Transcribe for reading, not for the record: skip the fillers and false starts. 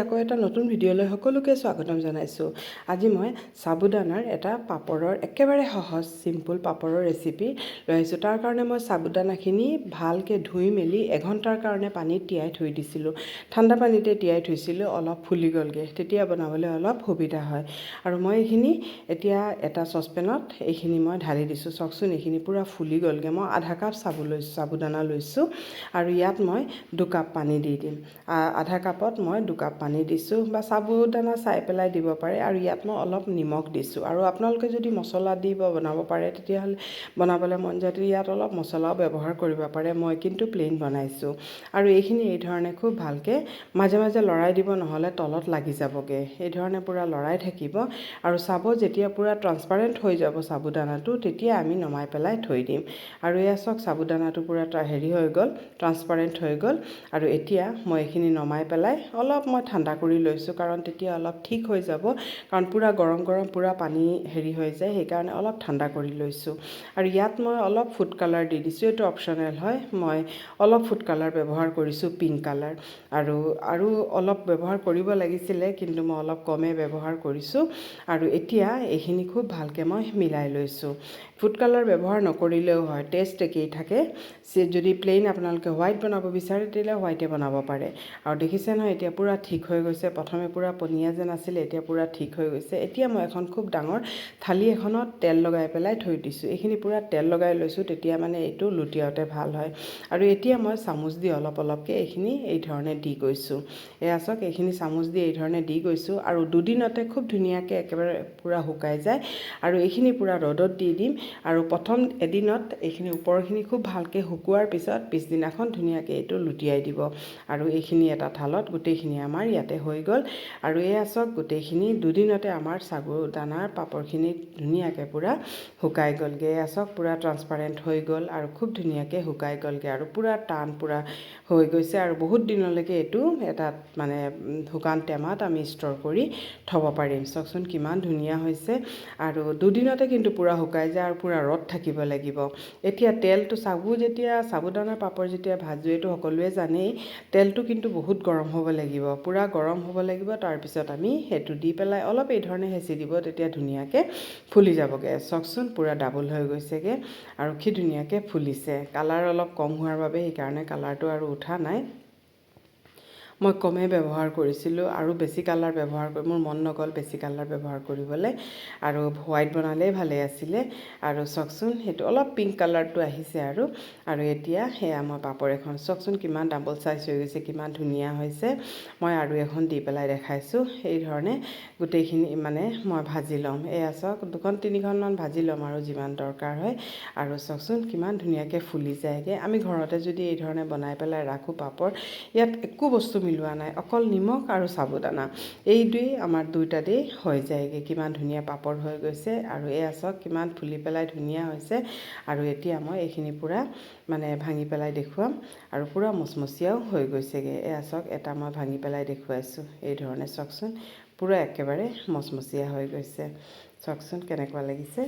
আকৌ এটা নতুন ভিডিঅ'লৈ সকলোকে স্বাগতম জনাইছোঁ। আজি মই সাবুদানাৰ এটা পাপৰৰ একেবাৰে সহজ চিম্পুল পাপৰৰ ৰেচিপি লৈ আহিছোঁ। তাৰ কাৰণে মই সাবুদানাখিনি ভালকৈ ধুই মেলি এঘণ্টাৰ কাৰণে পানীত তিয়াই থৈ দিছিলোঁ। ঠাণ্ডা পানীতে তিয়াই থৈছিলোঁ, অলপ ফুলি গ'লগৈ, তেতিয়া বনাবলৈ অলপ সুবিধা হয়। আৰু মই এইখিনি এতিয়া এটা চচপেনত এইখিনি মই ঢালি দিছোঁ। চাওকচোন, এইখিনি পূৰা ফুলি গ'লগৈ। মই আধা কাপ সাবুদানা লৈছোঁ আৰু ইয়াত মই 2 কাপ পানী দি দিম। আধা কাপত মই 2 কাপ পানী দিছোঁ, বা সাবুদানা চাই পেলাই দিব পাৰে। আৰু ইয়াত মই অলপ নিমখ দিছোঁ। আৰু আপোনালোকে যদি মছলা দি বনাব পাৰে তেতিয়াহ'লে বনাবলৈ মন যায়, ইয়াত অলপ মছলাও ব্যৱহাৰ কৰিব পাৰে। মই কিন্তু প্লেইন বনাইছোঁ। আৰু এইখিনি এই ধৰণে খুব ভালকৈ মাজে মাজে লৰাই দিব, নহ'লে তলত লাগি যাবগৈ। এই ধৰণে পূৰা লৰাই থাকিব। আৰু চাব, যেতিয়া পূৰা ট্ৰান্সপাৰেণ্ট হৈ যাব সাবুদানাটো, তেতিয়া আমি নমাই পেলাই থৈ দিম। আৰু এয়া চাওক, সাবুদানাটো পূৰা হেৰি হৈ গ'ল, ট্ৰান্সপাৰেণ্ট হৈ গ'ল। আৰু এতিয়া মই এইখিনি নমাই পেলাই অলপ মই ঠাণ্ডা কৰি লৈছোঁ, কাৰণ তেতিয়া অলপ ঠিক হৈ যাব। কাৰণ পূৰা গৰম পূৰা পানী হেৰি হৈ যায়, সেইকাৰণে অলপ ঠাণ্ডা কৰি লৈছোঁ। আৰু ইয়াত মই অলপ ফুড কালাৰ দি দিছোঁ। এইটো অপশ্যনেল হয়, মই অলপ ফুড কালাৰ ব্যৱহাৰ কৰিছোঁ, পিংক কালাৰ। আৰু অলপ ব্যৱহাৰ কৰিব লাগিছিলে, কিন্তু মই অলপ কমেই ব্যৱহাৰ কৰিছোঁ। আৰু এতিয়া এইখিনি খুব ভালকৈ মই মিলাই লৈছোঁ। ফুড কালাৰ ব্যৱহাৰ নকৰিলেও হয়, টেষ্ট একেই থাকে। যদি প্লেইন আপোনালোকে হোৱাইট বনাব বিচাৰে তেতিয়াহ'লে হোৱাইটে বনাব পাৰে। আৰু দেখিছে নহয়, এতিয়া পূৰা ঠিক হৈ গৈছে। প্ৰথমে পূৰা পনীয়া যেন আছিলে, এতিয়া পূৰা ঠিক হৈ গৈছে। এতিয়া মই এখন খুব ডাঙৰ থালি এখনত তেল লগাই পেলাই থৈ দিছোঁ। এইখিনি পূৰা তেল লগাই লৈছোঁ, তেতিয়া মানে এইটো লুটিয়াওঁতে ভাল হয়। আৰু এতিয়া মই চামুচ দি অলপ অলপকৈ এইখিনি এই ধৰণে দি গৈছোঁ। এয়া চাওক, এইখিনি চামুচ দি এই ধৰণে দি গৈছোঁ। আৰু দুদিনতে খুব ধুনীয়াকৈ একেবাৰে পূৰা শুকাই যায়। আৰু এইখিনি পূৰা ৰ'দত দি দিম। আৰু প্ৰথম এদিনত এইখিনি ওপৰখিনি খুব ভালকৈ শুকোৱাৰ পিছত পিছদিনাখন ধুনীয়াকৈ এইটো লুটিয়াই দিব। আৰু এইখিনি এটা থালত গোটেইখিনি আমাৰ ইয়াতে হৈ গ'ল। আৰু এয়া চাওক, গোটেইখিনি দুদিনতে আমাৰ সাবুদানাৰ পাপৰখিনি ধুনীয়াকৈ পূৰা শুকাই গ'লগৈ। এয়া চাওক, পূৰা ট্ৰান্সপাৰেণ্ট হৈ গ'ল আৰু খুব ধুনীয়াকৈ শুকাই গ'লগৈ। আৰু পূৰা টান পূৰা হৈ গৈছে। আৰু বহুত দিনলৈকে এইটো এটা মানে শুকান টেমাত আমি ষ্ট'ৰ কৰি থ'ব পাৰিম। চাওকচোন কিমান ধুনীয়া হৈছে। আৰু দুদিনতে কিন্তু পূৰা শুকাই যায়, আৰু পূৰা ৰ'দ থাকিব লাগিব। এতিয়া তেলটো সাবুদানাৰ পাপৰ যেতিয়া ভাজোঁ, এইটো সকলোৱে জানেই, তেলটো কিন্তু বহুত গৰম হ'ব লাগিব, পূৰা গৰম হ'ব লাগিব। তাৰপিছত আমি সেইটো দি পেলাই অলপ এই ধৰণে হেঁচি দিব, তেতিয়া ধুনীয়াকৈ ফুলি যাবগৈ। চাওকচোন, পূৰা ডাবল হৈ গৈছেগৈ আৰু কি ধুনীয়াকৈ ফুলিছে। কালাৰ অলপ কম হোৱাৰ বাবে সেইকাৰণে কালাৰটো আৰু উঠা নাই। মই কমেই ব্যৱহাৰ কৰিছিলোঁ, আৰু বেছি কালাৰ ব্যৱহাৰ কৰি মোৰ মন নগ'ল বেছি কালাৰ ব্যৱহাৰ কৰিবলৈ। আৰু হোৱাইট বনালেই ভালে আছিলে। আৰু চাওকচোন, সেইটো অলপ পিংক কালাৰটো আহিছে। আৰু এতিয়া সেয়া মই পাপৰ এখন, চাওকচোন কিমান ডাবল চাইজ হৈ গৈছে, কিমান ধুনীয়া হৈছে। মই আৰু এখন দি পেলাই দেখাইছোঁ। এই ধৰণে গোটেইখিনি মানে মই ভাজি ল'ম। এয়া চাওক, 2-3খনমান ভাজি ল'ম আৰু যিমান দৰকাৰ হয়। আৰু চাওকচোন কিমান ধুনীয়াকৈ ফুলি যায়গৈ। আমি ঘৰতে যদি এই ধৰণে বনাই পেলাই ৰাখোঁ পাপৰ, ইয়াত একো বস্তু মিলোৱা নাই, অকল নিমখ আৰু সাবুদানা, এই আমাৰ দুইটাতেই হৈ যায়গৈ। কিমান ধুনীয়া পাপৰ হৈ গৈছে। আৰু এয়া চাওক, কিমান ফুলি পেলাই ধুনীয়া হৈছে। আৰু এতিয়া মই এইখিনি পূৰা মানে ভাঙি পেলাই দেখুৱাম। আৰু পূৰা মচমচীয়াও হৈ গৈছেগৈ। এয়া চাওক, এটা মই ভাঙি পেলাই দেখুৱাইছোঁ। এই ধৰণে চাওকচোন, পূৰা একেবাৰে মচমচীয়া হৈ গৈছে। চাওকচোন কেনেকুৱা লাগিছে।